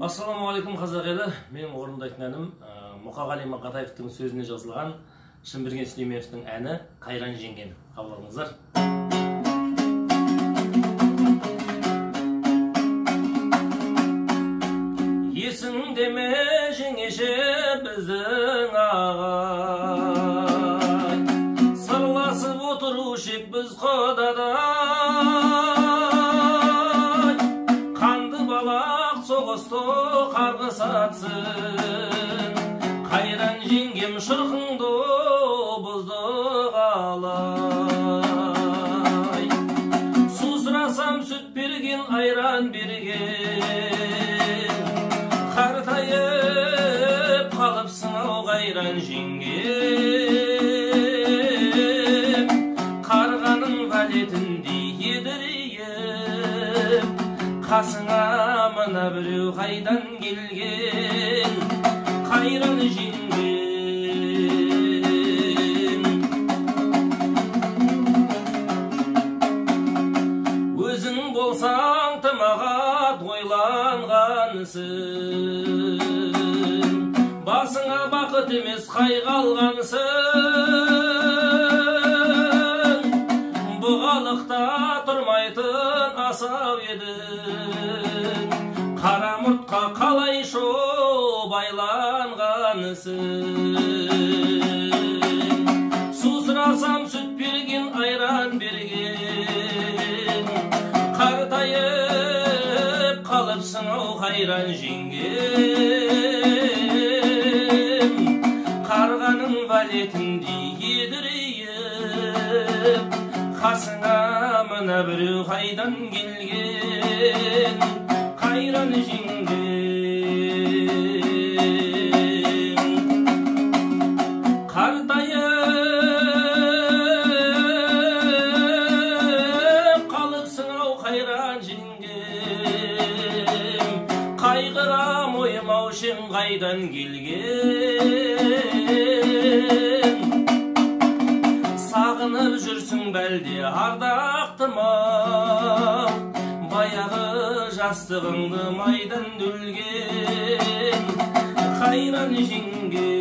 Ассаламуалейкум қазақ елі. Менің орындайтын әнім Мұқағали Мақатаевтың сөзіне жазылған Шынберген Сүлейменовтің әні «Қайран жеңгем». Қабыл алыңыздар. Есіңде ме жеңеше біздің ағай, сырласып отырушы ек біз құдадай, қанды балақ соғысты қарғыс атсын, қайран жеңгем шырқыңды бұзды қалай. Су сұрасам сүт берген, айран берген, қартайып қалыпсың ау қайран жеңгем. Қарғаның валетіндей едірейіп, қасыңа мына біреу қайдан келген, қайран жеңгем. Өзің болсаң тымағат ойланғансың, басыңа бақыт емес қайғы алғансың, бұғалықта тұрмайтын асау едің, қара мұртқа қалай байланғансың. Су сұрасам сүт берген, айран берген, қартайып қалыпсың ау қайран жеңгем. Қарғаның валетіндей едірейіп, қасыңа мына біреу қайдан келген, қайран жеңгем. Қартайып қалыпсың ау қайран жеңгем, қайғырам оймаушым қайдан келген. Сағынып жүрсің бәлде ардақтыма, баяғы жастығыңды майдан дүлген, қайран жеңгем.